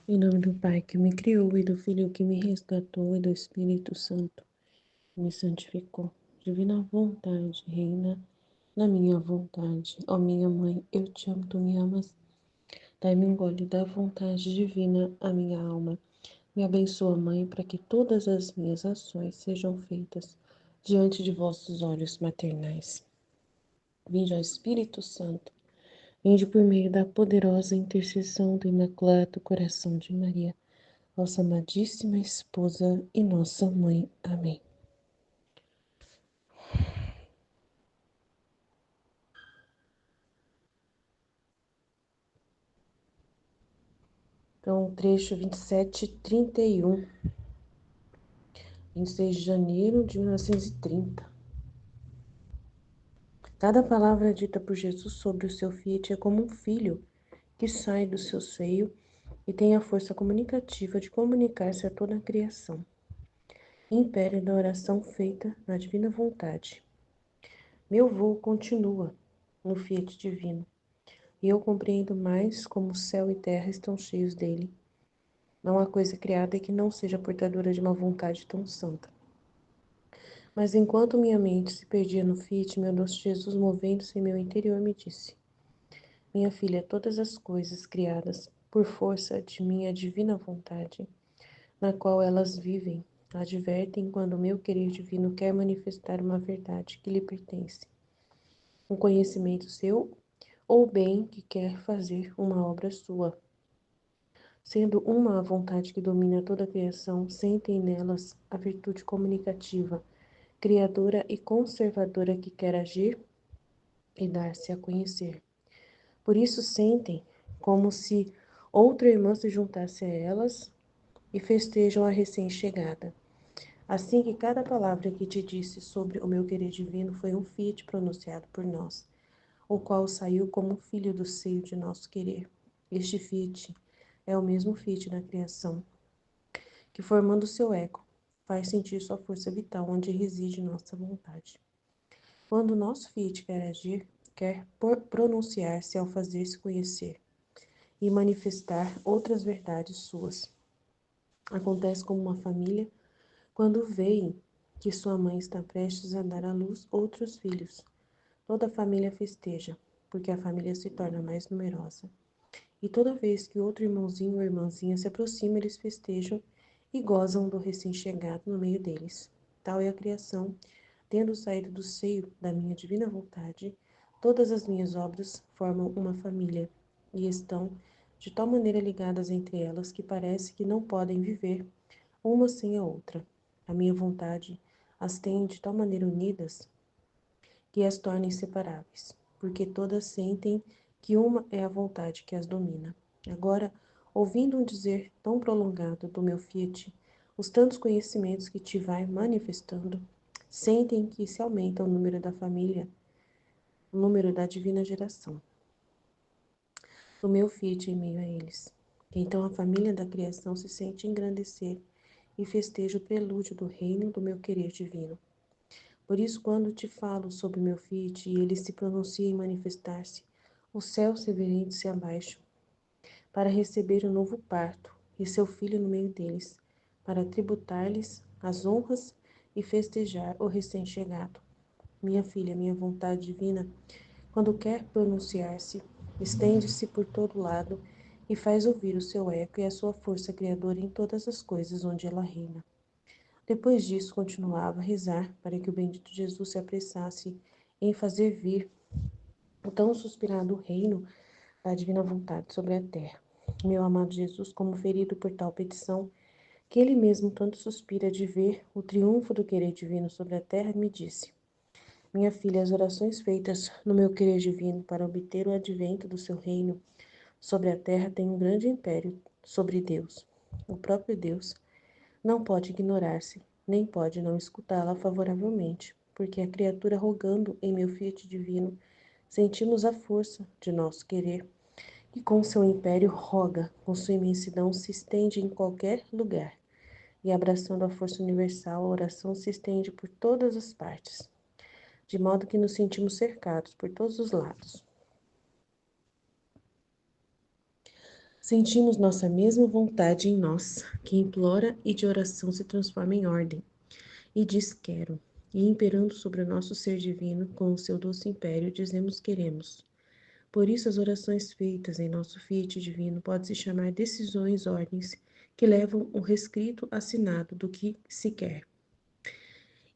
Em nome do Pai que me criou, e do Filho que me resgatou, e do Espírito Santo que me santificou. Divina vontade, reina na minha vontade. Ó minha mãe, eu te amo, tu me amas. Dai-me um gole da vontade divina à minha alma. Me abençoa, Mãe, para que todas as minhas ações sejam feitas diante de vossos olhos maternais. Vinde ao Espírito Santo, vinde por meio da poderosa intercessão do Imaculado Coração de Maria, vossa amadíssima esposa e nossa mãe. Amém. Então, trecho 27, 31, 26 de janeiro de 1930. Cada palavra dita por Jesus sobre o seu Fiat é como um filho que sai do seu seio e tem a força comunicativa de comunicar-se a toda a criação. Império da oração feita na divina vontade. Meu voo continua no Fiat divino, e eu compreendo mais como o céu e terra estão cheios dele. Não há coisa criada que não seja portadora de uma vontade tão santa. Mas enquanto minha mente se perdia no Fiat, meu doce Jesus, movendo-se em meu interior, me disse: Minha filha, todas as coisas criadas por força de minha divina vontade, na qual elas vivem, advertem quando o meu querer divino quer manifestar uma verdade que lhe pertence, um conhecimento seu ou bem que quer fazer uma obra sua. Sendo uma a vontade que domina toda a criação, sentem nelas a virtude comunicativa, criadora e conservadora que quer agir e dar-se a conhecer. Por isso sentem como se outra irmã se juntasse a elas e festejam a recém-chegada. Assim que cada palavra que te disse sobre o meu querer divino foi um fiat pronunciado por nós, o qual saiu como filho do seio de nosso querer. Este fiat é o mesmo fiat da criação, que formando seu eco, faz sentir sua força vital onde reside nossa vontade. Quando o nosso fiat quer agir, quer pronunciar-se ao fazer-se conhecer e manifestar outras verdades suas. Acontece como uma família quando veem que sua mãe está prestes a dar à luz outros filhos. Toda a família festeja, porque a família se torna mais numerosa. E toda vez que outro irmãozinho ou irmãzinha se aproxima, eles festejam e gozam do recém-chegado no meio deles. Tal é a criação, tendo saído do seio da minha divina vontade, todas as minhas obras formam uma família e estão de tal maneira ligadas entre elas que parece que não podem viver uma sem a outra. A minha vontade as tem de tal maneira unidas que as torna inseparáveis, porque todas sentem que uma é a vontade que as domina. Agora, ouvindo um dizer tão prolongado do meu Fiat, os tantos conhecimentos que te vai manifestando, sentem que se aumenta o número da família, o número da divina geração, do meu Fiat em meio a eles. Então a família da criação se sente engrandecer e festeja o prelúdio do reino do meu querer divino. Por isso, quando te falo sobre meu Fiat e ele se pronuncia em manifestar-se, os céus reverentes-se abaixam, para receber o novo parto e seu filho no meio deles, para tributar-lhes as honras e festejar o recém-chegado. Minha filha, minha vontade divina, quando quer pronunciar-se, estende-se por todo lado e faz ouvir o seu eco e a sua força criadora em todas as coisas onde ela reina. Depois disso, continuava a rezar para que o bendito Jesus se apressasse em fazer vir o tão suspirado reino da divina vontade sobre a terra. Meu amado Jesus, como ferido por tal petição, que ele mesmo tanto suspira de ver o triunfo do querer divino sobre a terra, me disse: Minha filha, as orações feitas no meu querer divino para obter o advento do seu reino sobre a terra têm um grande império sobre Deus. O próprio Deus não pode ignorar-se, nem pode não escutá-la favoravelmente, porque a criatura rogando em meu fiat divino, sentimos a força de nosso querer, e com seu império roga, com sua imensidão se estende em qualquer lugar, e abraçando a força universal, a oração se estende por todas as partes, de modo que nos sentimos cercados por todos os lados. Sentimos nossa mesma vontade em nós, que implora e de oração se transforma em ordem, e diz quero, e imperando sobre o nosso ser divino, com o seu doce império, dizemos queremos. Por isso, as orações feitas em nosso fiat divino podem se chamar decisões, ordens, que levam o rescrito assinado do que se quer.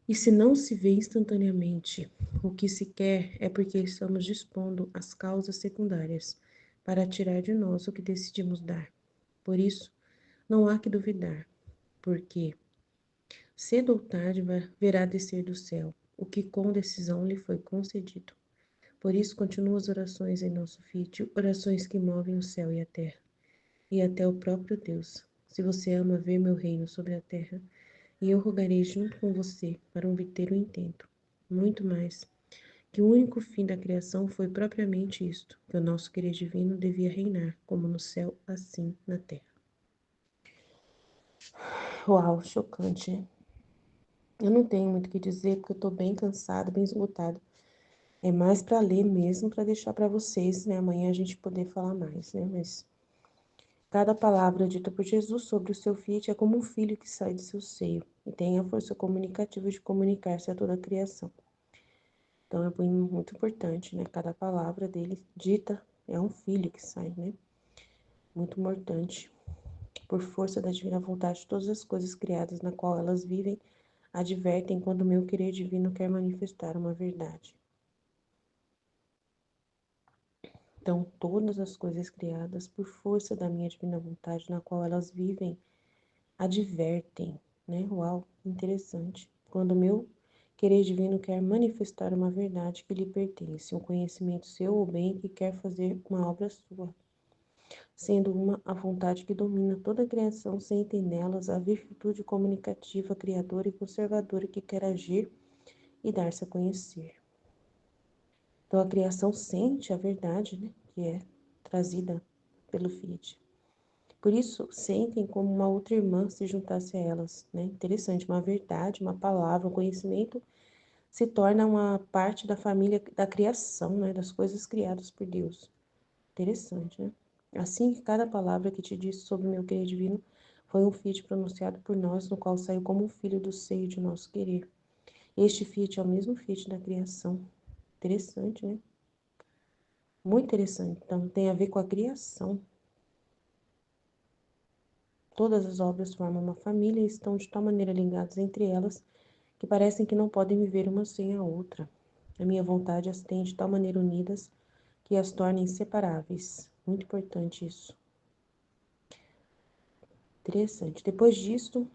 E se não se vê instantaneamente o que se quer, é porque estamos dispondo as causas secundárias para tirar de nós o que decidimos dar. Por isso, não há que duvidar, porque cedo ou tarde verá descer do céu o que com decisão lhe foi concedido. Por isso, continuam as orações em nosso fiat, orações que movem o céu e a terra, e até o próprio Deus. Se você ama ver meu reino sobre a terra, e eu rogarei junto com você para obter o intento. Muito mais, que o único fim da criação foi propriamente isto, que o nosso querer divino devia reinar, como no céu, assim na terra. Uau, chocante, né? Eu não tenho muito o que dizer, porque eu tô bem cansada, bem esgotada. É mais para ler mesmo, para deixar para vocês, né? Amanhã a gente poder falar mais, né? Mas cada palavra dita por Jesus sobre o seu fiat é como um filho que sai de seu seio e tem a força comunicativa de comunicar-se a toda a criação. Então é muito importante, né? Cada palavra dele dita é um filho que sai, né? Muito importante. Por força da divina vontade, todas as coisas criadas na qual elas vivem advertem quando o meu querer divino quer manifestar uma verdade. Então, todas as coisas criadas por força da minha divina vontade, na qual elas vivem, advertem, né? Uau, interessante. Quando o meu querer divino quer manifestar uma verdade que lhe pertence, um conhecimento seu ou bem que quer fazer uma obra sua, sendo uma a vontade que domina toda a criação, sem ter nelas a virtude comunicativa, criadora e conservadora que quer agir e dar-se a conhecer. Então, a criação sente a verdade, né, que é trazida pelo Fiat. Por isso, sentem como uma outra irmã se juntasse a elas, né? Interessante, uma verdade, uma palavra, um conhecimento se torna uma parte da família da criação, né, das coisas criadas por Deus. Interessante, né? Assim que cada palavra que te disse sobre o meu querer divino foi um fiat pronunciado por nós, no qual saiu como um filho do seio de nosso querer. Este fiat é o mesmo fiat da criação. Interessante, né? Muito interessante. Então, tem a ver com a criação. Todas as obras formam uma família e estão de tal maneira ligadas entre elas que parecem que não podem viver uma sem a outra. A minha vontade as tem de tal maneira unidas que as torna inseparáveis. Muito importante isso. Interessante. Depois disto,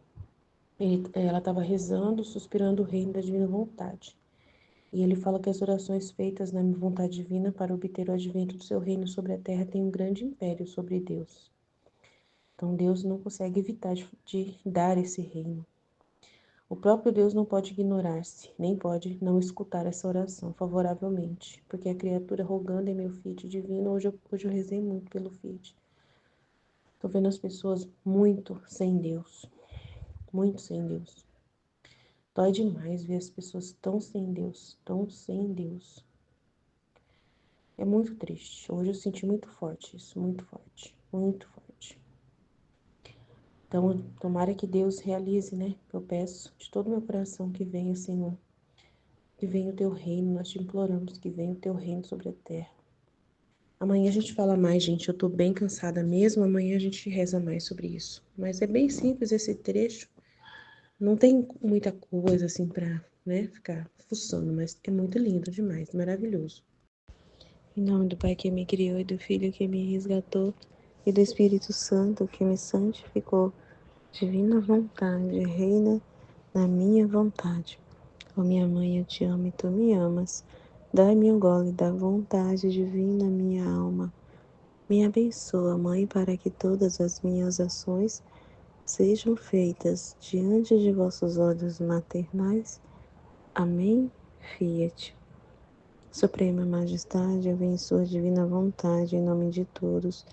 ela estava rezando, suspirando o reino da divina vontade. E ele fala que as orações feitas na vontade divina para obter o advento do seu reino sobre a terra têm um grande império sobre Deus. Então Deus não consegue evitar de dar esse reino. O próprio Deus não pode ignorar-se, nem pode não escutar essa oração favoravelmente, porque a criatura rogando em meu Fiat divino, hoje eu rezei muito pelo Fiat. Estou vendo as pessoas muito sem Deus, muito sem Deus. Dói demais ver as pessoas tão sem Deus, tão sem Deus. É muito triste. Hoje eu senti muito forte isso, muito forte, muito forte. Então, tomara que Deus realize, né? Eu peço de todo o meu coração que venha, Senhor, que venha o teu reino. Nós te imploramos que venha o teu reino sobre a terra. Amanhã a gente fala mais, gente. Eu tô bem cansada mesmo. Amanhã a gente reza mais sobre isso. Mas é bem simples esse trecho. Não tem muita coisa assim pra, né, ficar fuçando, mas é muito lindo demais, maravilhoso. Em nome do Pai que me criou e do Filho que me resgatou e do Espírito Santo que me santificou, divina vontade, reina na minha vontade. Ó minha mãe, eu te amo e tu me amas. Dai-me um gole da vontade divina, minha alma. Me abençoa, Mãe, para que todas as minhas ações sejam feitas diante de vossos olhos maternais. Amém. Fiat. Suprema Majestade, eu venho em sua divina vontade, em nome de todos,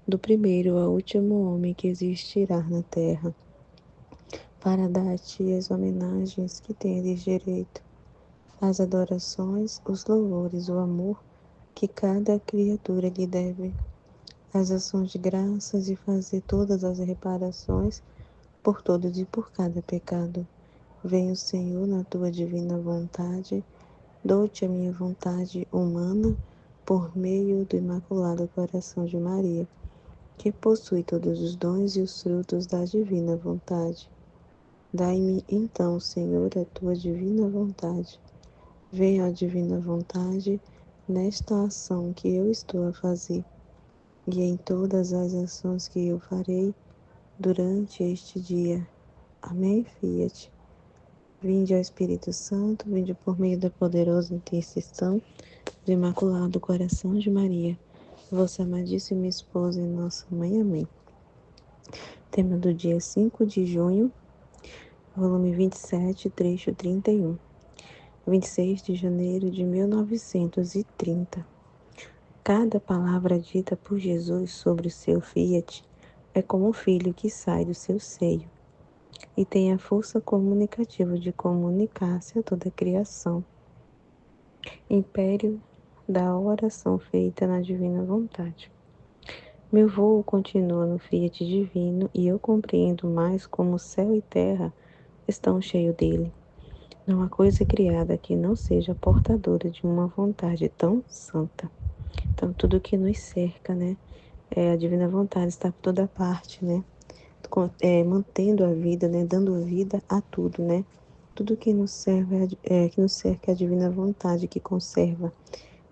do primeiro ao último homem que existirá na terra, para dar-te as homenagens que tendes direito, as adorações, os louvores, o amor que cada criatura lhe deve. as ações de graças e fazer todas as reparações por todos e por cada pecado. Venha o Senhor na tua divina vontade, dou-te a minha vontade humana por meio do Imaculado Coração de Maria, que possui todos os dons e os frutos da divina vontade. Dai-me então, Senhor, a tua divina vontade. Venha a divina vontade nesta ação que eu estou a fazer e em todas as ações que eu farei durante este dia. Amém, Fiat. Vinde ao Espírito Santo, vinde por meio da poderosa intercessão do Imaculado Coração de Maria, vossa amadíssima esposa e nossa mãe. Amém. Tema do dia 5 de junho, volume 27, trecho 31. 26 de janeiro de 1930. Cada palavra dita por Jesus sobre o seu Fiat é como um filho que sai do seu seio e tem a força comunicativa de comunicar-se a toda a criação. Império da oração feita na divina vontade. Meu voo continua no Fiat divino e eu compreendo mais como céu e terra estão cheios dele. Não há coisa criada que não seja portadora de uma vontade tão santa. Então, tudo que nos cerca, né? A divina vontade está por toda parte, né? Mantendo a vida, né? Dando vida a tudo, né? Tudo que nos serve, que nos cerca é a divina vontade que conserva,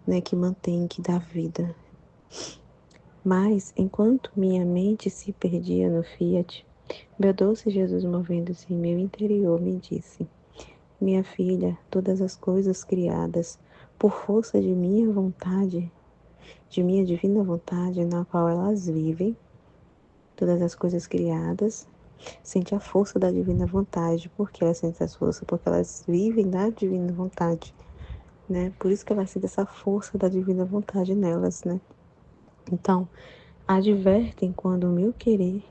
né? Que mantém, que dá vida. Mas, enquanto minha mente se perdia no Fiat, meu doce Jesus, movendo-se em meu interior, me disse: minha filha, todas as coisas criadas por força de minha vontade, de minha divina vontade, na qual elas vivem, todas as coisas criadas, sente a força da divina vontade. Por que elas sentem essa força? Porque elas vivem na divina vontade, né? Por isso que elas sentem essa força da divina vontade nelas, né? Então, advertem quando o meu querer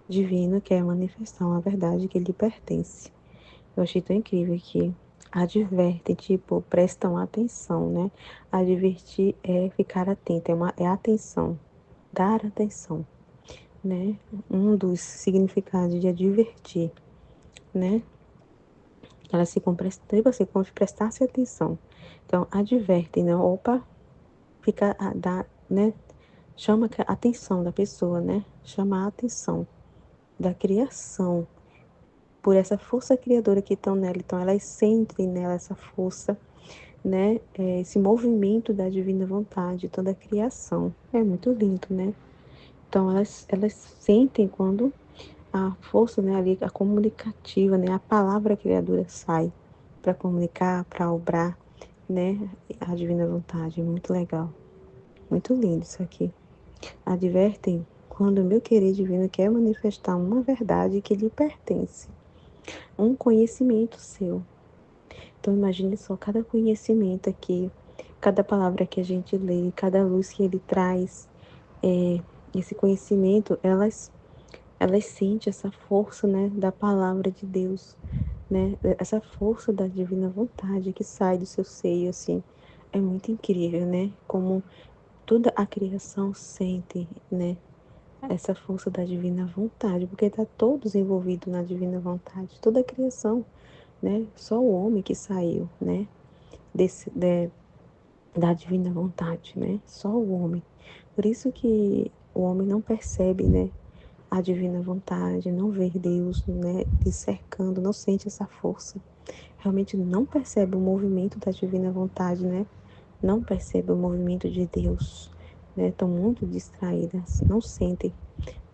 divino quer manifestar uma verdade que lhe pertence. Eu achei tão incrível que advertem, tipo, prestam atenção, né? Advertir é ficar atento, é atenção, dar atenção, né? Um dos significados de advertir, né? Elas ficam prestando, como se prestasse atenção. Então, advertem, né? Opa, fica, dá, né? Chama a atenção da pessoa, né? Chama a atenção da criação por essa força criadora que estão nela. Então, elas sentem nela essa força, né? Esse movimento da divina vontade, toda a criação. É muito lindo, né? Então, elas sentem quando a força, né, ali, a comunicativa, né? A palavra criadora sai para comunicar, para obrar, né? A divina vontade. Muito legal. Muito lindo isso aqui. Advertem quando o meu querer divino quer manifestar uma verdade que lhe pertence, um conhecimento seu. Então imagine só cada conhecimento aqui, cada palavra que a gente lê, cada luz que ele traz, esse conhecimento, elas sentem essa força, né, da palavra de Deus, né, essa força da divina vontade que sai do seu seio, assim, é muito incrível, né, como toda a criação sente, né, essa força da divina vontade, porque está todos envolvidos na divina vontade, toda a criação, né? Só o homem que saiu, né? Da divina vontade, né? Só o homem. Por isso que o homem não percebe, né? A divina vontade, não vê Deus, né? Lhe cercando, não sente essa força. Realmente não percebe o movimento da divina vontade, né? Não percebe o movimento de Deus, né? Estão muito distraídas, não sentem,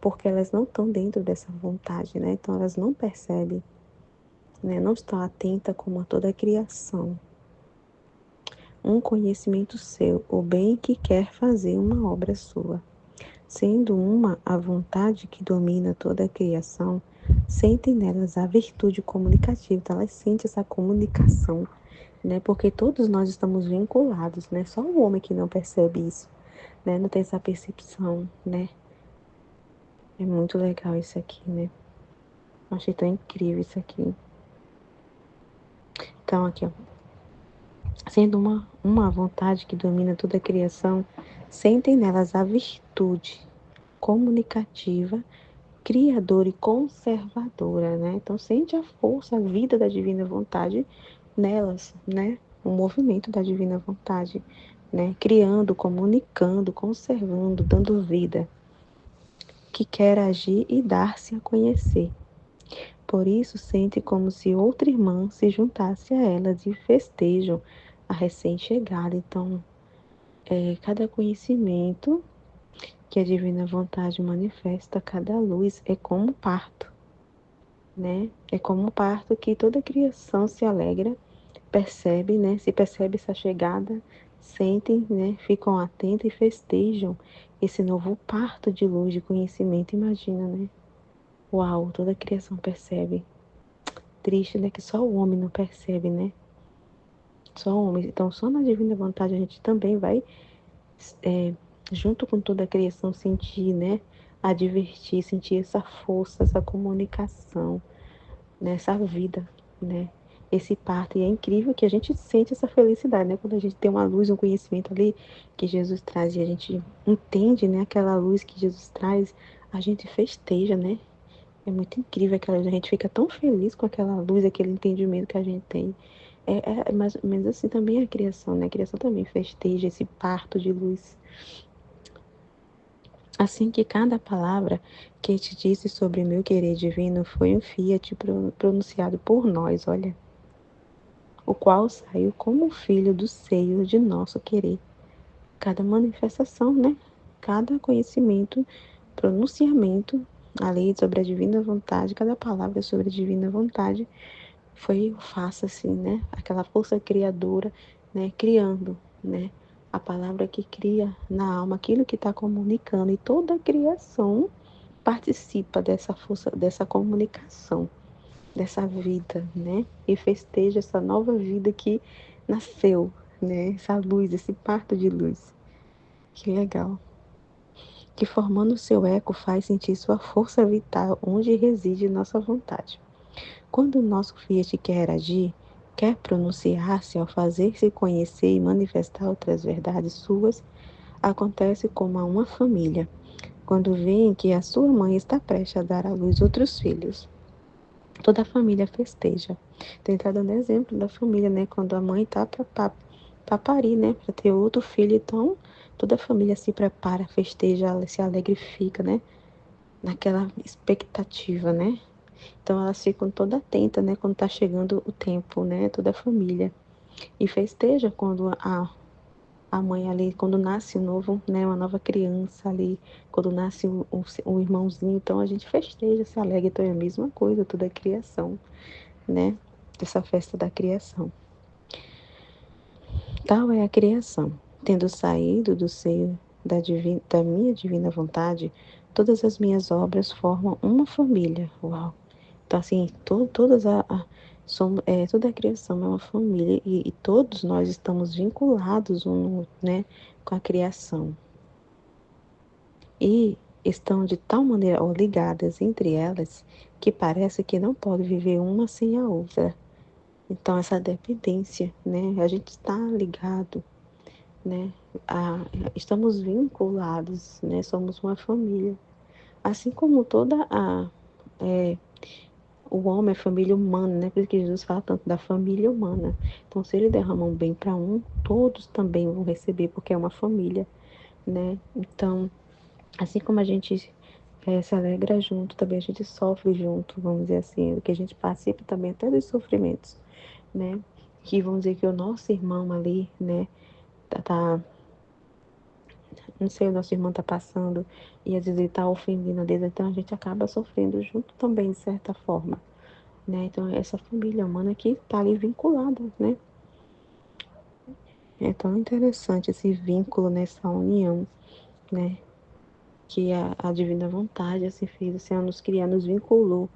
porque elas não estão dentro dessa vontade, né? Então elas não percebem, né? Não estão atentas como a toda a criação. Um conhecimento seu, o bem que quer fazer uma obra sua. Sendo uma a vontade que domina toda a criação, sentem nelas a virtude comunicativa. Então elas sentem essa comunicação, né? Porque todos nós estamos vinculados, né? Só o homem que não percebe isso, né? Não tem essa percepção, né? É muito legal isso aqui, né? Achei tão incrível isso aqui. Então, aqui, ó. sendo uma vontade que domina toda a criação, sentem nelas a virtude comunicativa, criadora e conservadora, né? Então sente a força, a vida da divina vontade nelas, né? O movimento da divina vontade, né? Criando, comunicando, conservando, dando vida, que quer agir e dar-se a conhecer. Por isso sente como se outra irmã se juntasse a elas e festejam a recém-chegada. Então, cada conhecimento que a divina vontade manifesta, cada luz é como parto, né? É como parto que toda criação se alegra, percebe, né? Se percebe essa chegada, sentem, né? Ficam atentos e festejam esse novo parto de luz, de conhecimento. Imagina, né? Uau, toda a criação percebe. Triste, né? Que só o homem não percebe, né? Só o homem. Então, só na divina vontade a gente também vai, é, junto com toda a criação, sentir, né? Advertir, sentir essa força, essa comunicação, nessa vida, né? Esse parto. E é incrível que a gente sente essa felicidade, né? Quando a gente tem uma luz, um conhecimento ali que Jesus traz e a gente entende, né? Aquela luz que Jesus traz, a gente festeja, né? É muito incrível aquela luz. A gente fica tão feliz com aquela luz, aquele entendimento que a gente tem. É mais ou menos assim também a criação, né? A criação também festeja esse parto de luz. Assim que cada palavra que te disse sobre meu querer divino foi um fiat pronunciado por nós, olha, o qual saiu como filho do seio de nosso querer. Cada manifestação, né? Cada conhecimento, pronunciamento, a lei sobre a divina vontade, cada palavra sobre a divina vontade foi faça assim, né? Aquela força criadora, né? Criando, né? A palavra que cria na alma aquilo que está comunicando e toda a criação participa dessa força, dessa comunicação, dessa vida, né? E festeja essa nova vida que nasceu, né? Essa luz, esse parto de luz. Que legal. Que formando seu eco faz sentir sua força vital onde reside nossa vontade. Quando o nosso Fiat quer agir, quer pronunciar-se ao fazer-se conhecer e manifestar outras verdades suas, acontece como a uma família, quando veem que a sua mãe está prestes a dar à luz outros filhos. Toda a família festeja. Tem tá dando exemplo da família, né? Quando a mãe tá para parir, né? Para ter outro filho, então toda a família se prepara, festeja, se alegrifica, né? Naquela expectativa, né? Então elas ficam toda atenta, né, quando tá chegando o tempo, né, toda a família. E festeja quando a mãe ali, quando nasce um novo, né, uma nova criança ali, quando nasce um irmãozinho, então a gente festeja, se alegra, então é a mesma coisa, toda a criação, né, essa festa da criação. Tal é a criação, tendo saído do seio da minha divina vontade, todas as minhas obras formam uma família. Uau! Então, assim, toda a criação é uma família e todos nós estamos vinculados né, com a criação. E estão de tal maneira ligadas entre elas que parece que não pode viver uma sem a outra. Então, essa dependência, né? A gente está ligado, né? Estamos vinculados, né? Somos uma família. Assim como toda é, o homem é família humana, né? Por isso que Jesus fala tanto da família humana. Então, se ele derrama um bem para um, todos também vão receber, porque é uma família, né? Então, assim como a gente se alegra junto, também a gente sofre junto, vamos dizer assim, que a gente participa também até dos sofrimentos, né? Que vamos dizer que o nosso irmão ali, né? Não sei, o nosso irmão tá passando e às vezes ele tá ofendendo a Deus, então a gente acaba sofrendo junto também, de certa forma, né? Então, essa família humana que está ali vinculada, né? É tão interessante esse vínculo nessa união, né? Que a divina vontade assim fez, assim, a nos criar, nos vinculou,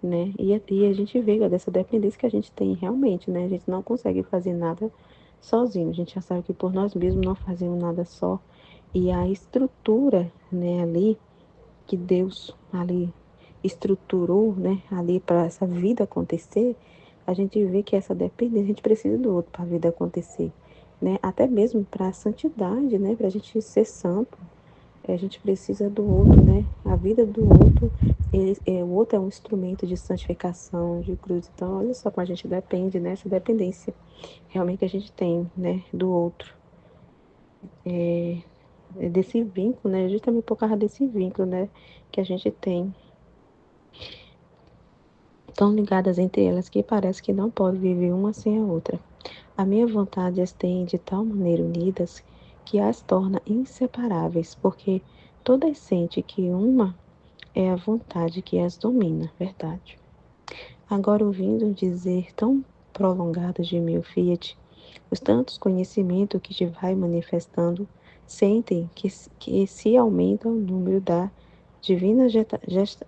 né? E a gente vê dessa dependência que a gente tem realmente, né? A gente não consegue fazer nada sozinho. A gente já sabe que por nós mesmos não fazemos nada só. E a estrutura, né, ali que Deus ali estruturou, né, ali para essa vida acontecer, a gente vê que essa dependência, a gente precisa do outro para a vida acontecer, né? Até mesmo para a santidade, né? Para a gente ser santo, a gente precisa do outro, né? A vida do outro, o outro é um instrumento de santificação, de cruz. Então, olha só como a gente depende, né? Essa dependência realmente que a gente tem, né? Do outro. Desse vínculo, né? Justamente por causa desse vínculo, né? Que a gente tem. Tão ligadas entre elas que parece que não pode viver uma sem a outra. A minha vontade as tem de tal maneira unidas que as torna inseparáveis, porque todas sentem que uma é a vontade que as domina, verdade. Agora, ouvindo dizer tão prolongado de meu Fiat, os tantos conhecimentos que te vai manifestando, sentem que se aumenta o número da divina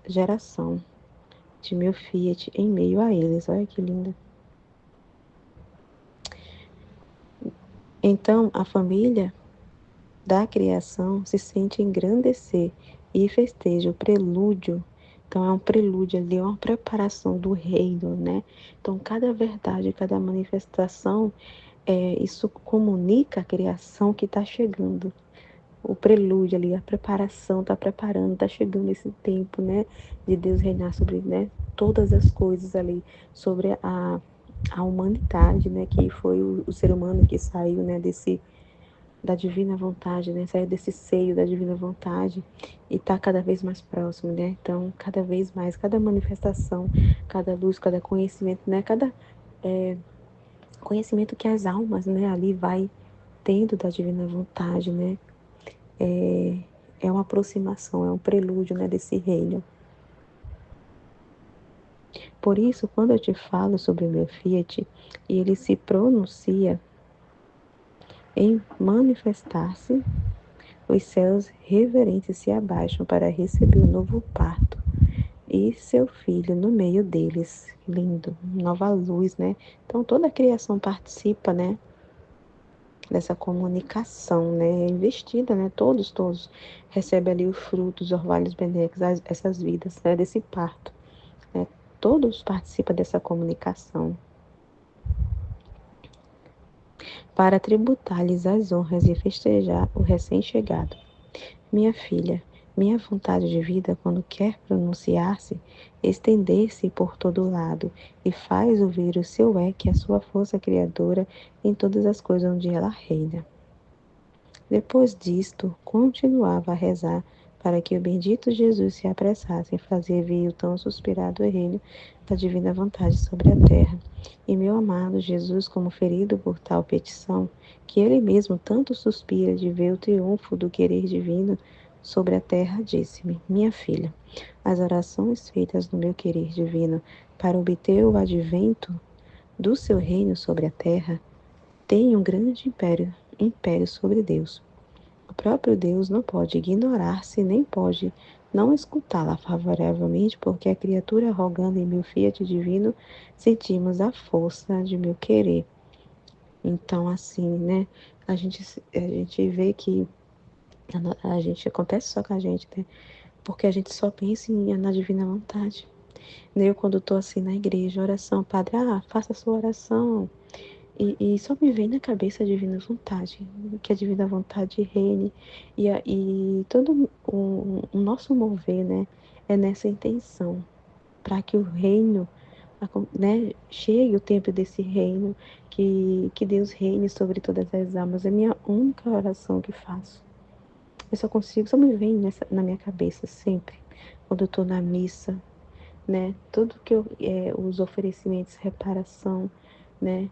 geração de meu Fiat em meio a eles. Olha que linda. Então, a família da criação se sente engrandecer e festeja o prelúdio. Então, é um prelúdio ali, é uma preparação do reino, né? Então, cada verdade, cada manifestação, isso comunica a criação que está chegando. O prelúdio ali, a preparação, está preparando, está chegando esse tempo, né? De Deus reinar sobre, né? Todas as coisas ali, sobre a humanidade, né? Que foi o ser humano que saiu, né? Da divina vontade, né? Saiu desse seio da divina vontade e está cada vez mais próximo, né? Então, cada vez mais, cada manifestação, cada luz, cada conhecimento, né? Cada conhecimento que as almas, né? Ali vai tendo da divina vontade, né? É, é uma aproximação, é um prelúdio, né? Desse reino. Por isso, quando eu te falo sobre o meu Fiat e ele se pronuncia em manifestar-se, os céus reverentes se abaixam para receber o novo parto e seu filho no meio deles. Lindo, nova luz, né? Então toda a criação participa, né? Dessa comunicação, né? Investida, né? Todos recebem ali o fruto, os orvalhos benéficos, essas vidas, né? Desse parto, né? Todos participam dessa comunicação para tributar-lhes as honras e festejar o recém-chegado. Minha filha, minha vontade de vida, quando quer pronunciar-se, estender-se por todo lado, e faz ouvir o seu que a sua força criadora em todas as coisas onde ela reina. Depois disto, continuava a rezar para que o bendito Jesus se apressasse em fazer vir o tão suspirado reino da divina vontade sobre a terra. E meu amado Jesus, como ferido por tal petição, que ele mesmo tanto suspira de ver o triunfo do querer divino sobre a terra, disse-me: Minha filha, as orações feitas no meu querer divino para obter o advento do seu reino sobre a terra têm um grande império sobre Deus. O próprio Deus não pode ignorar-se, nem pode não escutá-la favoravelmente, porque a criatura rogando em meu fiat divino, sentimos a força de meu querer. Então, assim, né, a gente vê que a gente acontece só com a gente, né, porque a gente só pensa na divina vontade. Eu, quando estou assim na igreja, oração, padre, faça a sua oração, e só me vem na cabeça a divina vontade, que a divina vontade reine, e todo o nosso mover, né, é nessa intenção, para que o reino, né, chegue o tempo desse reino, que Deus reine sobre todas as almas. É a minha única oração que faço. Eu só consigo, só me vem na minha cabeça sempre, quando eu estou na missa, né? Tudo que os oferecimentos, reparação, né?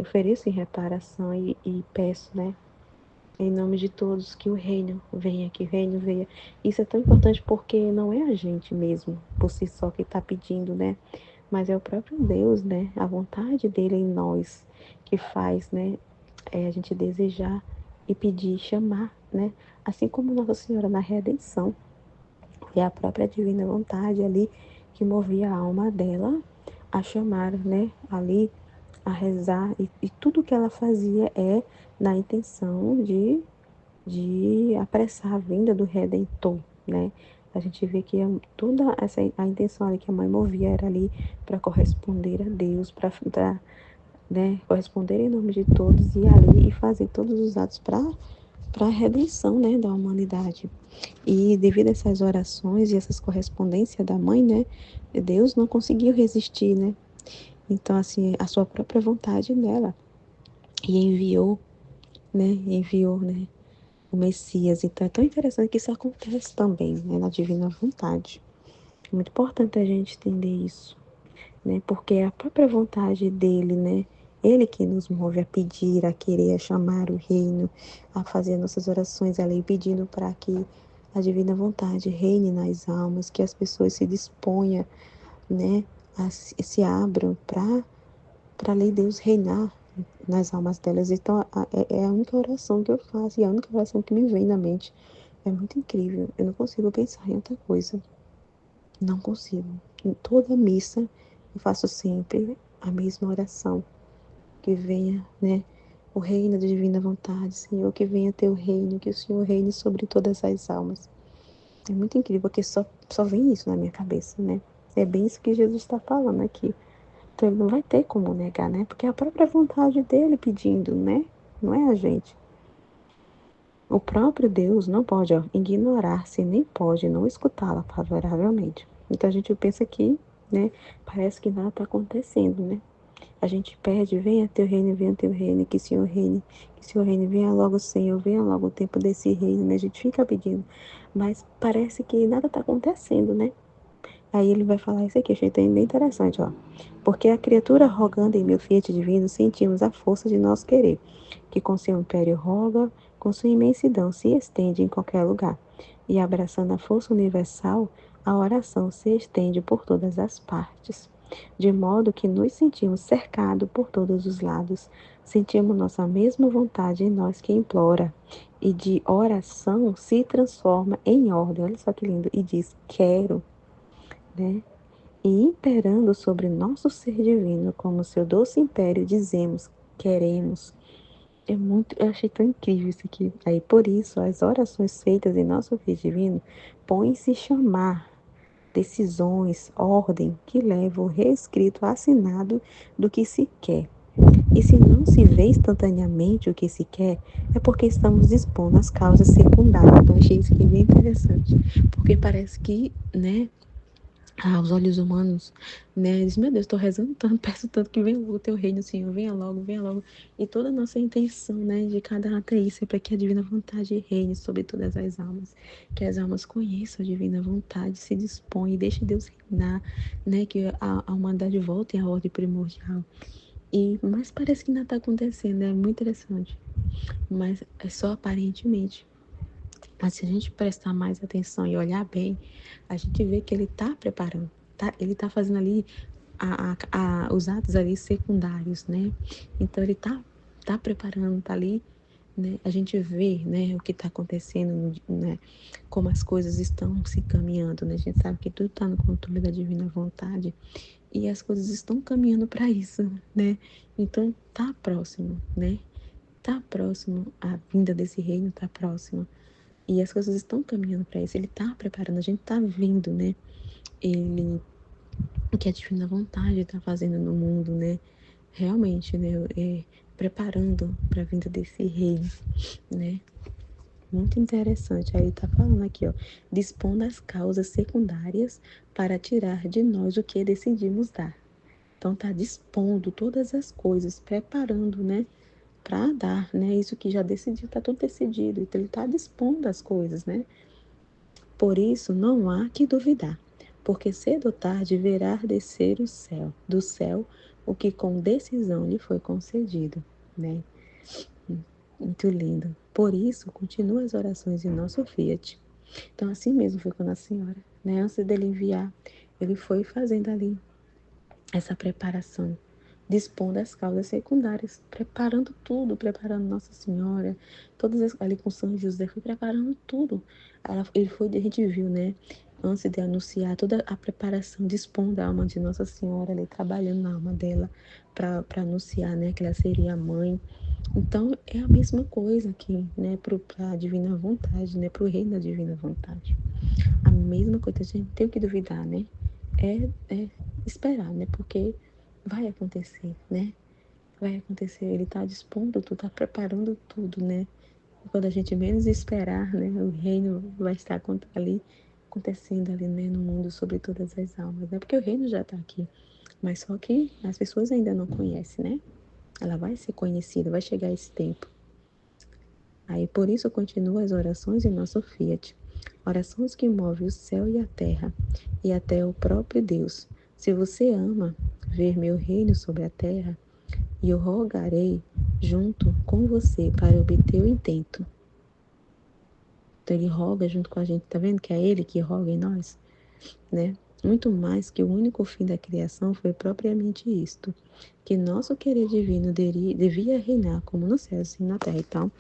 Ofereço em reparação e peço, né? Em nome de todos, que o reino venha, que o reino venha. Isso é tão importante porque não é a gente mesmo, por si só, que está pedindo, né? Mas é o próprio Deus, né? A vontade dele em nós que faz, né? A gente desejar e pedir, chamar, né? Assim como Nossa Senhora na redenção, foi a própria divina vontade ali que movia a alma dela a chamar, né? Ali a rezar e tudo que ela fazia é na intenção de apressar a vinda do Redentor, né? A gente vê que toda a intenção ali que a mãe movia era ali para corresponder a Deus, para né, corresponder em nome de todos e ali e fazer todos os atos para a redenção, né, da humanidade. E devido a essas orações e essas correspondências da mãe, né, Deus não conseguiu resistir, né? Então, assim, a sua própria vontade dela e enviou, né, o Messias. Então, é tão interessante que isso acontece também, né, na divina vontade. É muito importante a gente entender isso, né? Porque é a própria vontade dele, né? Ele que nos move a pedir, a querer, a chamar o reino, a fazer nossas orações ali, pedindo para que a divina vontade reine nas almas, que as pessoas se disponham, né? Se abram para a lei de Deus reinar nas almas delas. Então, é a única oração que eu faço e a única oração que me vem na mente. É muito incrível. Eu não consigo pensar em outra coisa. Não consigo. Em toda missa, eu faço sempre a mesma oração. Que venha, né, o reino da divina vontade, Senhor, que venha teu reino, que o Senhor reine sobre todas as almas. É muito incrível, porque só vem isso na minha cabeça, né? É bem isso que Jesus está falando aqui. Então ele não vai ter como negar, né? Porque é a própria vontade dele pedindo, né? Não é a gente. O próprio Deus não pode, ignorar-se, nem pode não escutá-la favoravelmente. Então a gente pensa que, né, parece que nada está acontecendo, né? A gente pede, venha teu reino, que o Senhor reine, venha logo, Senhor, venha logo o tempo desse reino, né? A gente fica pedindo, mas parece que nada está acontecendo, né? Aí ele vai falar isso aqui, achei bem interessante, ó. Porque a criatura rogando em meu fiat divino, sentimos a força de nosso querer, que com seu império roga, com sua imensidão se estende em qualquer lugar. E abraçando a força universal, a oração se estende por todas as partes. De modo que nos sentimos cercados por todos os lados, sentimos nossa mesma vontade em nós que implora, e de oração se transforma em ordem, olha só que lindo, e diz, quero, né? E imperando sobre nosso ser divino, como seu doce império, dizemos, queremos. Eu achei tão incrível isso aqui. Aí, por isso, as orações feitas em nosso ser divino põem-se chamar decisões, ordem, que levam o reescrito assinado do que se quer. E se não se vê instantaneamente o que se quer, é porque estamos dispondo as causas secundárias. Então, achei isso aqui bem interessante. Porque parece que, né, aos olhos humanos, né? Diz, meu Deus, estou rezando tanto, peço tanto que venha logo o teu reino, Senhor, venha logo, venha logo. E toda a nossa intenção, né, de cada ato é isso, é para que a divina vontade reine sobre todas as almas, que as almas conheçam a divina vontade, se dispõem, deixe Deus reinar, né, que a humanidade volte à ordem primordial. Mas parece que nada está acontecendo, é muito interessante. Mas é só aparentemente. Mas se a gente prestar mais atenção e olhar bem, a gente vê que ele está preparando, tá? Ele está fazendo ali os atos ali secundários, né? Então ele tá preparando, tá ali, né? A gente vê, né, o que está acontecendo, né? Como as coisas estão se caminhando, né? A gente sabe que tudo está no controle da divina vontade e as coisas estão caminhando para isso, né? Então tá próximo, né? Tá próximo, a vinda desse reino tá próxima. E as coisas estão caminhando para isso. Ele está preparando, a gente está vendo, né? Ele, o que a divina vontade está fazendo no mundo, né? Realmente, né? Preparando para a vinda desse rei, né? Muito interessante. Aí ele está falando aqui, ó. Dispõe das causas secundárias para tirar de nós o que decidimos dar. Então, está dispondo todas as coisas, preparando, né? Para dar, né? Isso que já decidiu, está tudo decidido. Então, ele está dispondo das coisas, né? Por isso não há que duvidar, porque cedo ou tarde verá descer do céu o que com decisão lhe foi concedido, né? Muito lindo. Por isso, continua as orações em nosso Fiat. Então, assim mesmo foi com a Senhora, né? Antes dele enviar, ele foi fazendo ali essa preparação, dispondo das causas secundárias, preparando tudo, preparando Nossa Senhora, ali com São José, foi preparando tudo. Ele foi, a gente viu, né? Antes de anunciar toda a preparação, dispondo a alma de Nossa Senhora, ali trabalhando na alma dela para anunciar, né? Que ela seria a mãe. Então, é a mesma coisa aqui, né, para a divina vontade, né, para o reino da divina vontade. A mesma coisa, a gente tem que duvidar, né? É esperar, né? Porque vai acontecer, né? Vai acontecer, ele está dispondo tudo, está preparando tudo, né? E quando a gente menos esperar, né? O reino vai estar ali, acontecendo ali, né? No mundo sobre todas as almas, né? Porque o reino já está aqui, mas só que as pessoas ainda não conhecem, né? Ela vai ser conhecida, vai chegar esse tempo. Aí por isso continua as orações em nosso Fiat. Orações que movem o céu e a terra, e até o próprio Deus. Se você ama ver meu reino sobre a terra, eu rogarei junto com você para obter o intento. Então ele roga junto com a gente, tá vendo que é ele que roga em nós, né? Muito mais que o único fim da criação foi propriamente isto, que nosso querer divino devia reinar como no céu, assim na terra. Então,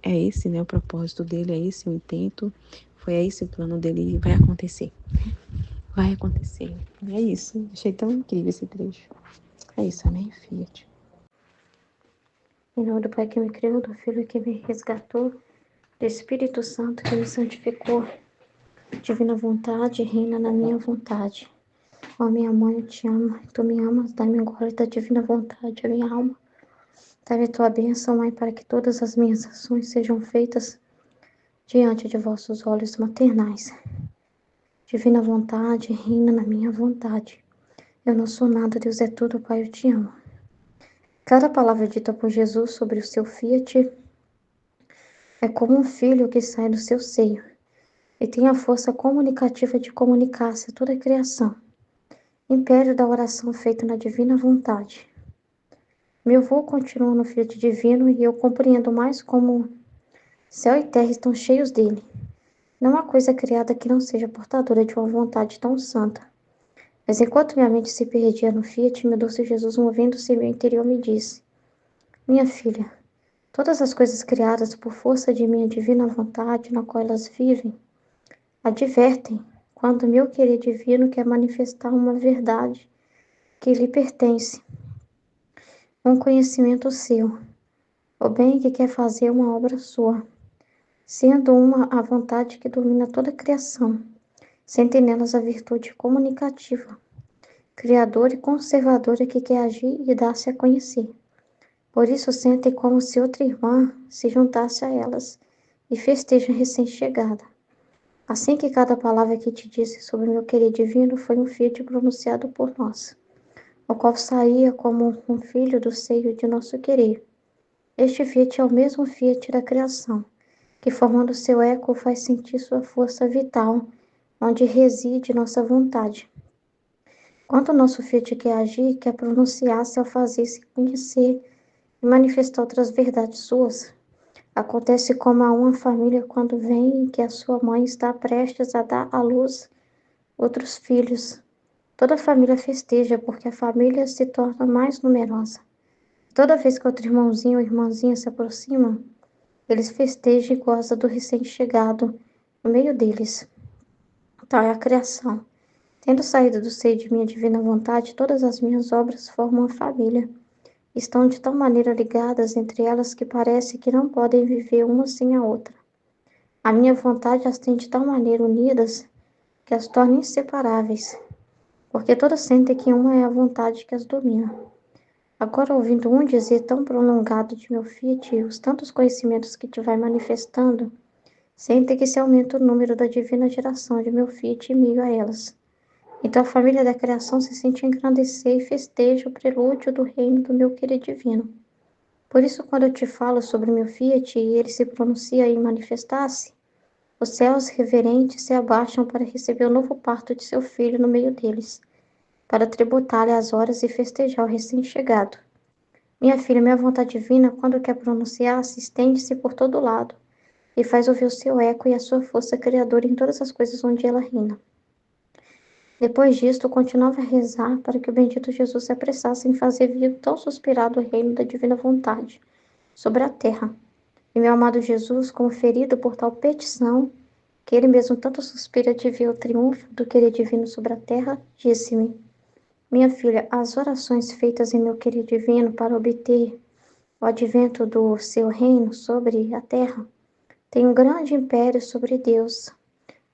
é esse, né, o propósito dele, é esse o intento, foi esse o plano dele e vai acontecer. Vai acontecer. É isso. Achei tão incrível esse trecho. É isso, amém, Fiat. Em nome do Pai que me criou, do Filho que me resgatou, do Espírito Santo que me santificou. Divina vontade, reina na minha vontade. Ó minha mãe, eu te amo. Tu me amas, dá-me agora da divina vontade, a minha alma. Dá-me tua bênção, Mãe, para que todas as minhas ações sejam feitas diante de vossos olhos maternais. Divina vontade, reina na minha vontade. Eu não sou nada, Deus é tudo, Pai, eu te amo. Cada palavra dita por Jesus sobre o seu Fiat é como um filho que sai do seu seio e tem a força comunicativa de comunicar-se a toda a criação. Império da oração feita na divina vontade. Meu voo continua no Fiat divino e eu compreendo mais como céu e terra estão cheios dele. Não há coisa criada que não seja portadora de uma vontade tão santa. Mas enquanto minha mente se perdia no Fiat, meu doce Jesus, movendo-se em meu interior, me disse: Minha filha, todas as coisas criadas por força de minha divina vontade, na qual elas vivem, advertem quando meu querer divino quer manifestar uma verdade que lhe pertence, um conhecimento seu, o bem que quer fazer uma obra sua, sendo uma a vontade que domina toda a criação, sente nelas a virtude comunicativa, criadora e conservadora que quer agir e dar-se a conhecer. Por isso sentem como se outra irmã se juntasse a elas e festeja recém-chegada. Assim que cada palavra que te disse sobre meu querer divino foi um fiat pronunciado por nós, o qual saía como um filho do seio de nosso querer. Este fiat é o mesmo fiat da criação, que formando seu eco faz sentir sua força vital, onde reside nossa vontade. Quanto nosso fiat quer agir, quer pronunciar-se ao fazer-se conhecer e manifestar outras verdades suas. Acontece como a uma família quando vem que a sua mãe está prestes a dar à luz outros filhos. Toda a família festeja porque a família se torna mais numerosa. Toda vez que outro irmãozinho ou irmãzinha se aproxima, eles festejam e gozam do recém-chegado no meio deles. Tal é a criação. Tendo saído do seio de minha divina vontade, todas as minhas obras formam uma família. Estão de tal maneira ligadas entre elas que parece que não podem viver uma sem a outra. A minha vontade as tem de tal maneira unidas que as torna inseparáveis, porque todas sentem que uma é a vontade que as domina. Agora, ouvindo um dizer tão prolongado de meu fiat e os tantos conhecimentos que te vai manifestando, sentem que se aumenta o número da divina geração de meu fiat em meio a elas. Então a família da criação se sente engrandecer e festeja o prelúdio do reino do meu querer divino. Por isso, quando eu te falo sobre meu fiat e ele se pronuncia em manifestar-se, os céus reverentes se abaixam para receber o novo parto de seu filho no meio deles, para tributar-lhe as horas e festejar o recém-chegado. Minha filha, minha vontade divina, quando quer pronunciar-se, estende-se por todo lado e faz ouvir o seu eco e a sua força criadora em todas as coisas onde ela reina. Depois disto, continuava a rezar para que o bendito Jesus se apressasse em fazer vir o tão suspirado reino da divina vontade sobre a terra. E meu amado Jesus, como ferido por tal petição, que ele mesmo tanto suspira de ver o triunfo do querer divino sobre a terra, disse-me: Minha filha, as orações feitas em meu querer divino para obter o advento do seu reino sobre a terra, tem um grande império sobre Deus.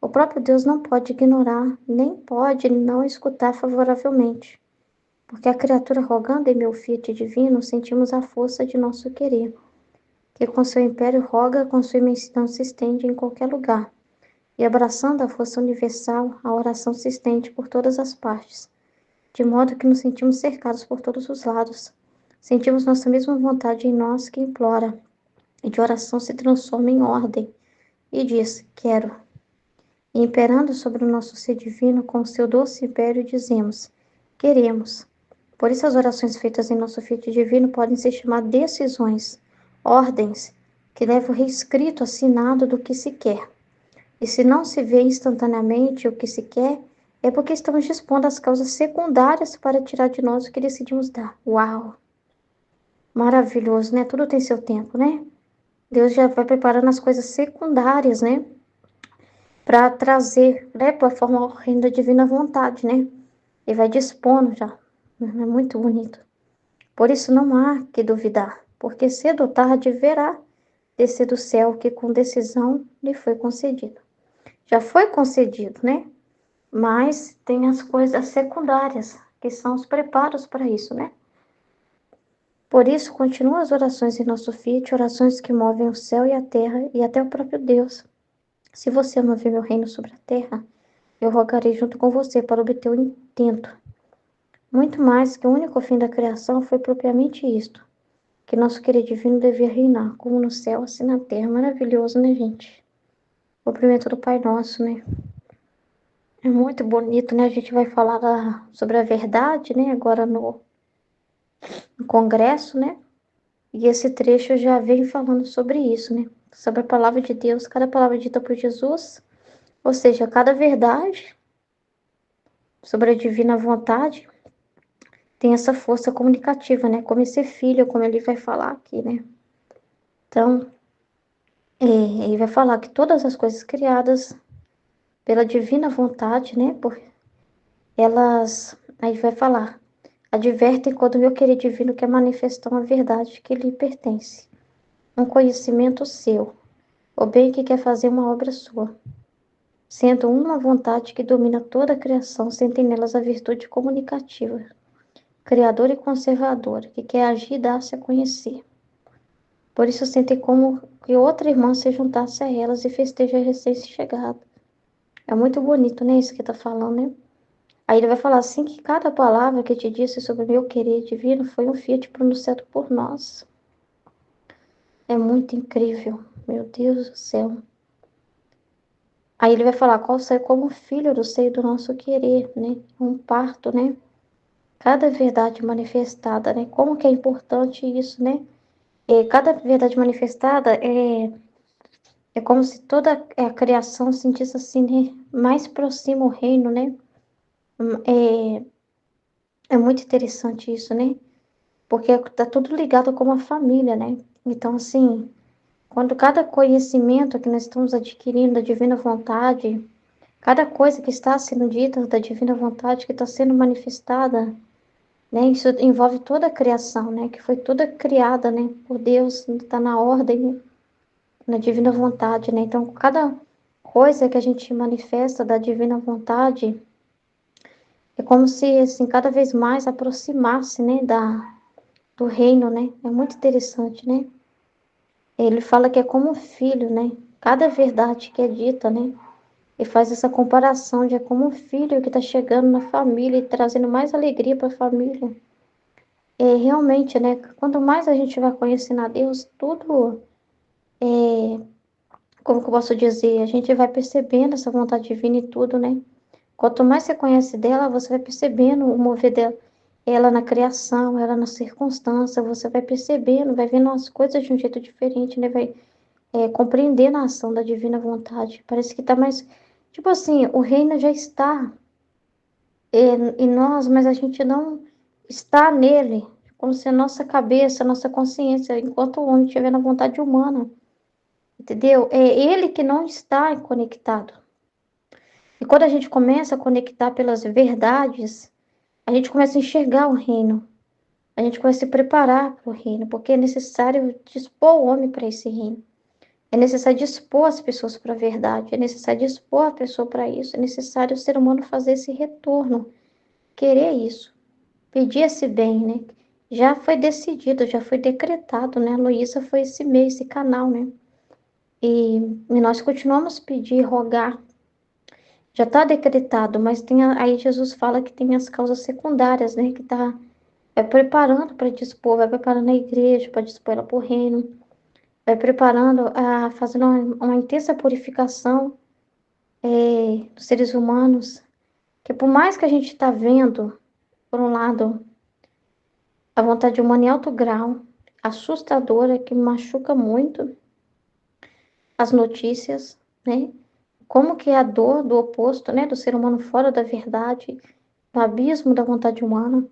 O próprio Deus não pode ignorar, nem pode não escutar favoravelmente, porque a criatura rogando em meu fiat divino, sentimos a força de nosso querer, que com seu império roga, com sua imensidão se estende em qualquer lugar, e abraçando a força universal, a oração se estende por todas as partes, de modo que nos sentimos cercados por todos os lados. Sentimos nossa mesma vontade em nós que implora, e de oração se transforma em ordem, e diz, quero. E imperando sobre o nosso ser divino, com o seu doce império, dizemos, queremos. Por isso as orações feitas em nosso fiat divino podem ser chamadas decisões, ordens, que levam o reescrito assinado do que se quer. E se não se vê instantaneamente o que se quer, é porque estamos dispondo às causas secundárias para tirar de nós o que decidimos dar. Uau! Maravilhoso, né? Tudo tem seu tempo, né? Deus já vai preparando as coisas secundárias, né? Para trazer, né? Para formar o reino da divina vontade, né? Ele vai dispondo já. É muito bonito. Por isso não há que duvidar, porque cedo ou tarde verá descer do céu que com decisão lhe foi concedido. Já foi concedido, né? Mas tem as coisas secundárias, que são os preparos para isso, né? Por isso, continuam as orações em nosso fiat, orações que movem o céu e a terra e até o próprio Deus. Se você ama ver meu reino sobre a terra, eu rogarei junto com você para obter o intento. Muito mais que o único fim da criação foi propriamente isto, que nosso querido divino devia reinar, como no céu, assim na terra. Maravilhoso, né, gente? O cumprimento do Pai Nosso, né? É muito bonito, né? A gente vai falar sobre a verdade, né? Agora no congresso, né? E esse trecho já vem falando sobre isso, né? Sobre a palavra de Deus, cada palavra dita por Jesus, ou seja, cada verdade sobre a divina vontade tem essa força comunicativa, né? Como esse filho, como ele vai falar aqui, né? Então, ele vai falar que todas as coisas criadas pela divina vontade, né? Aí vai falar, advertem quando o meu querido divino quer manifestar uma verdade que lhe pertence, um conhecimento seu, ou bem que quer fazer uma obra sua, sendo uma vontade que domina toda a criação, sem ter nelas a virtude comunicativa, criadora e conservadora, que quer agir e dar-se a conhecer. Por isso sentem como que outra irmã se juntasse a elas e festeja a recém-chegada. É muito bonito, né, isso que tá falando, né? Aí ele vai falar assim que cada palavra que te disse sobre o meu querer divino foi um fiat pronunciado por nós. É muito incrível, meu Deus do céu. Aí ele vai falar qual sai como filho do seio do nosso querer, né? Um parto, né? Cada verdade manifestada, né? Como que é importante isso, né? Cada verdade manifestada é como se toda a criação sentisse assim, né? Mais próximo o reino, né? É muito interessante isso, né? Porque tá tudo ligado com a família, né? Então, assim, quando cada conhecimento que nós estamos adquirindo da divina vontade, cada coisa que está sendo dita da divina vontade, que está sendo manifestada, né? Isso envolve toda a criação, né? Que foi toda criada, né? Por Deus, está na ordem, na divina vontade, né? Então, cada coisa que a gente manifesta da divina vontade é como se, assim, cada vez mais aproximasse, né? Do reino, né? É muito interessante, né? Ele fala que é como um filho, né? Cada verdade que é dita, né? E faz essa comparação de é como um filho que está chegando na família e trazendo mais alegria para a família. É realmente, né? Quanto mais a gente vai conhecendo a Deus, tudo, como que eu posso dizer? A gente vai percebendo essa vontade divina e tudo, né? Quanto mais você conhece dela, você vai percebendo o mover dela, ela na criação, ela na circunstância, você vai percebendo, vai vendo as coisas de um jeito diferente, né? Vai compreendendo a ação da divina vontade. Parece que tá mais. Tipo assim, o reino já está em nós, mas a gente não está nele. Como se a nossa cabeça, a nossa consciência, enquanto o homem estiver na vontade humana. Entendeu? É ele que não está conectado. E quando a gente começa a conectar pelas verdades, a gente começa a enxergar o reino. a gente vai se preparar para o reino, porque é necessário dispor o homem para esse reino. É necessário dispor as pessoas para a verdade, é necessário dispor a pessoa para isso, é necessário o ser humano fazer esse retorno, querer isso, pedir esse bem, né? Já foi decidido, já foi decretado, né? A Luísa foi esse meio, esse canal, né? E nós continuamos a pedir, rogar. Já está decretado, mas aí Jesus fala que tem as causas secundárias, né? Que vai preparando para dispor, vai preparando a igreja para dispor ela para o reino, vai preparando, fazendo uma intensa purificação dos seres humanos, que por mais que a gente está vendo, por um lado, a vontade humana em alto grau, assustadora, que machuca muito as notícias, né? Como que é a dor do oposto, né? Do ser humano fora da verdade, no abismo da vontade humana,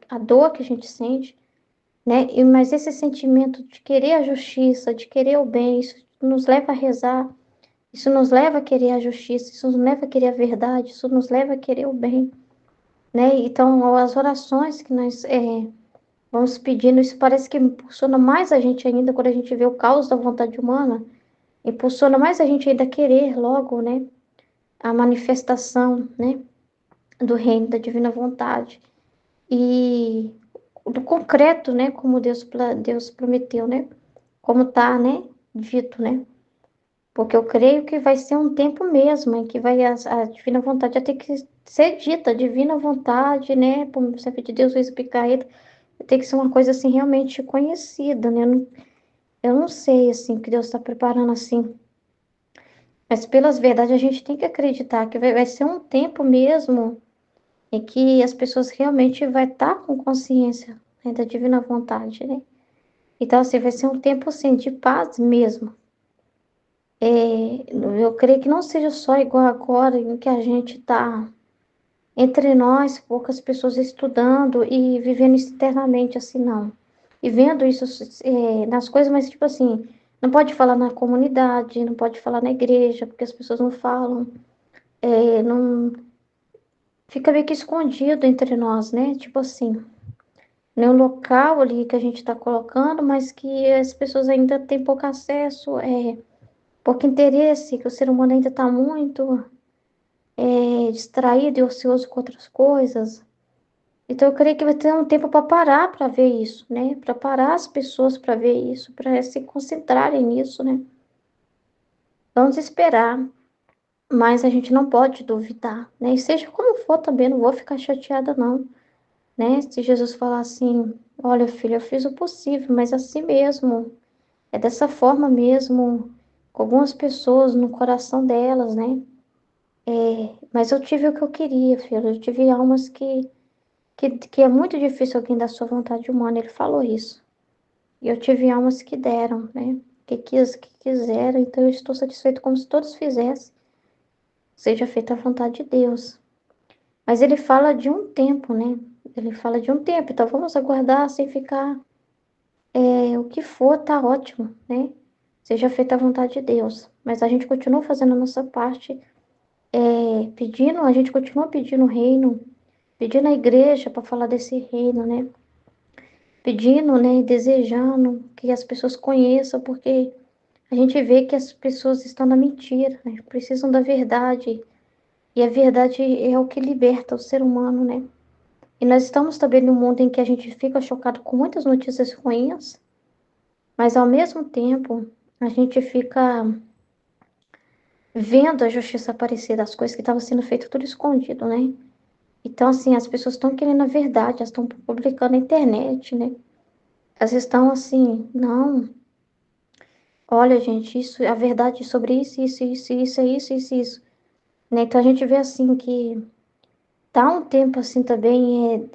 a dor que a gente sente, né? Mas esse sentimento de querer a justiça, de querer o bem, isso nos leva a rezar, isso nos leva a querer a justiça, isso nos leva a querer a verdade, isso nos leva a querer o bem, né? Então, as orações que nós vamos pedindo, isso parece que impulsiona mais a gente ainda quando a gente vê o caos da vontade humana, impulsiona mais a gente ainda a querer logo, né? A manifestação, né? Do reino, da divina vontade. E do concreto, né? Como Deus prometeu, né? Como tá, né? Dito, né? Porque eu creio que vai ser um tempo mesmo em que a divina vontade vai ter que ser dita, a divina vontade, né? Por sempre de Deus, Luiz Picareta, vai ter que ser uma coisa assim realmente conhecida, né? Eu não sei assim o que Deus está preparando assim, mas pelas verdades a gente tem que acreditar que vai ser um tempo mesmo em que as pessoas realmente vai estar com consciência, né, da divina vontade, né? Então assim vai ser um tempo assim de paz mesmo. Eu creio que não seja só igual agora em que a gente está entre nós, poucas pessoas estudando e vivendo isso internamente, assim, não. E vendo isso nas coisas, mas tipo assim, não pode falar na comunidade, não pode falar na igreja, porque as pessoas não falam, não fica meio que escondido entre nós, né? Tipo assim, no local ali que a gente está colocando, mas que as pessoas ainda têm pouco acesso, pouco interesse, que o ser humano ainda está muito distraído e ocioso com outras coisas. Então, eu creio que vai ter um tempo para parar para ver isso, né? Para parar as pessoas para ver isso, para se concentrarem nisso, né? Vamos esperar, mas a gente não pode duvidar, né? E seja como for também, não vou ficar chateada, não, né? Se Jesus falar assim: olha, filha, eu fiz o possível, mas assim mesmo, é dessa forma mesmo, com algumas pessoas no coração delas, né? Mas eu tive o que eu queria, filha, eu tive almas que é muito difícil alguém dar sua vontade humana, ele falou isso. E eu tive almas que deram, né? Que quiseram, então eu estou satisfeito como se todos fizessem. Seja feita a vontade de Deus. Mas ele fala de um tempo, né? Ele fala de um tempo, então vamos aguardar sem ficar. O que for, tá ótimo, né? Seja feita a vontade de Deus. Mas a gente continua fazendo a nossa parte, a gente continua pedindo o reino, pedindo a igreja para falar desse reino, né? Pedindo, né? Desejando que as pessoas conheçam, porque a gente vê que as pessoas estão na mentira, né? Precisam da verdade. E a verdade é o que liberta o ser humano, né? E nós estamos também num mundo em que a gente fica chocado com muitas notícias ruins, mas ao mesmo tempo a gente fica vendo a justiça aparecer das coisas que estavam sendo feitas tudo escondido, né? Então, assim, as pessoas estão querendo a verdade, elas estão publicando na internet, né? Elas estão assim, não, olha, gente, isso, a verdade sobre isso, é isso. Né? Então a gente vê assim que tá um tempo assim também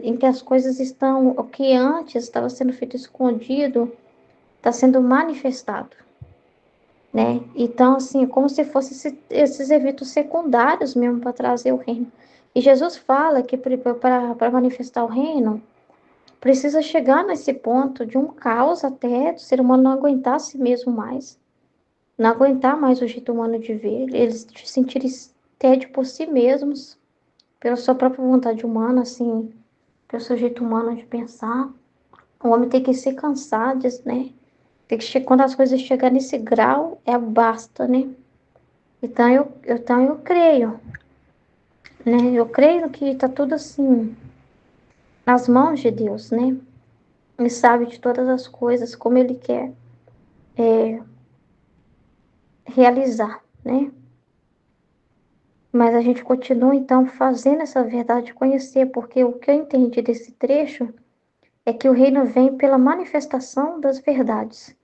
em que as coisas estão, o que antes estava sendo feito escondido, está sendo manifestado, né? Então assim, é como se fossem esses eventos secundários mesmo para trazer o reino. E Jesus fala que para manifestar o reino, precisa chegar nesse ponto de um caos até do ser humano não aguentar a si mesmo mais, não aguentar mais o jeito humano de ver, eles se sentirem tédio por si mesmos, pela sua própria vontade humana, assim, que é o seu jeito humano de pensar. O homem tem que se cansar, né? Tem que quando as coisas chegarem nesse grau, basta, né? Então eu creio, né? Eu creio que tá tudo assim nas mãos de Deus, né? Ele sabe de todas as coisas, como ele quer realizar, né? Mas a gente continua, então, fazendo essa verdade conhecer, porque o que eu entendi desse trecho é que o reino vem pela manifestação das verdades.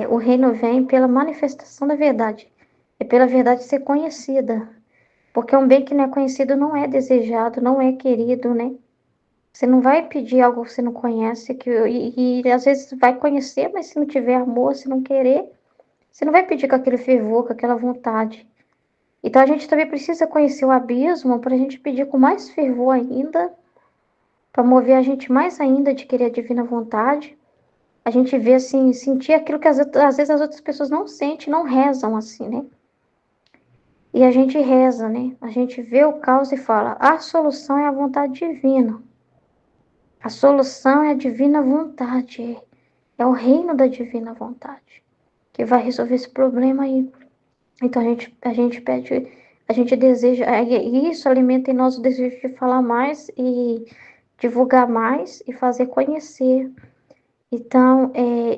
O reino vem pela manifestação da verdade. É pela verdade ser conhecida. Porque um bem que não é conhecido não é desejado, não é querido, né? Você não vai pedir algo que você não conhece, e às vezes vai conhecer, mas se não tiver amor, se não querer, você não vai pedir com aquele fervor, com aquela vontade. Então a gente também precisa conhecer o abismo para a gente pedir com mais fervor ainda, para mover a gente mais ainda de querer a divina vontade. A gente vê assim, sentir aquilo que às vezes as outras pessoas não sentem, não rezam assim, né? E a gente reza, né? A gente vê o caos e fala: a solução é a vontade divina. A solução é a divina vontade. É o reino da divina vontade que vai resolver esse problema aí. Então a gente pede, a gente deseja, e isso alimenta em nós o desejo de falar mais e divulgar mais e fazer conhecer. Então,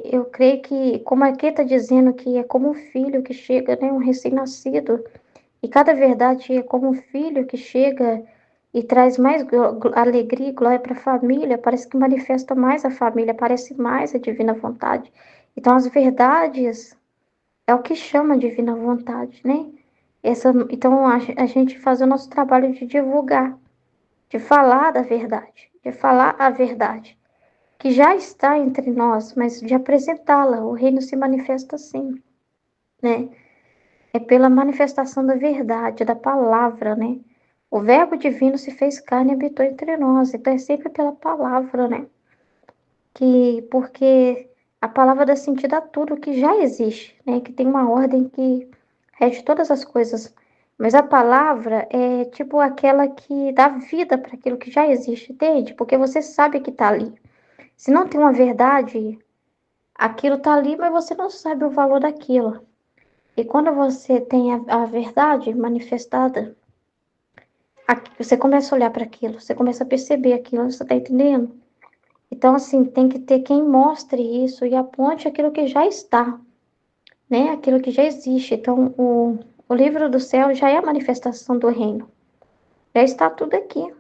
eu creio que, como aqui está dizendo que é como um filho que chega, né, um recém-nascido, e cada verdade é como um filho que chega e traz mais alegria e glória para a família, parece que manifesta mais a família, parece mais a divina vontade. Então, as verdades é o que chama a divina vontade, né? Então, a gente faz o nosso trabalho de divulgar, de falar da verdade, de falar a verdade, que já está entre nós, mas de apresentá-la. O reino se manifesta assim, né? É pela manifestação da verdade, da palavra, né? O Verbo divino se fez carne e habitou entre nós. Então é sempre pela palavra, né? Porque a palavra dá sentido a tudo que já existe, né? Que tem uma ordem que rege todas as coisas. Mas a palavra é tipo aquela que dá vida para aquilo que já existe, entende? Porque você sabe que está ali. Se não tem uma verdade, aquilo está ali, mas você não sabe o valor daquilo. E quando você tem a verdade manifestada, você começa a olhar para aquilo, você começa a perceber aquilo, você está entendendo? Então, assim, tem que ter quem mostre isso e aponte aquilo que já está, né? Aquilo que já existe. Então, o livro do céu já é a manifestação do reino. Já está tudo aqui.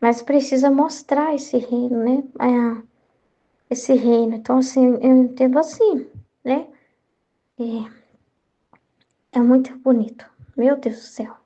Mas precisa mostrar esse reino, né? Esse reino. Então, assim, eu entendo assim, né? É muito bonito. Meu Deus do céu.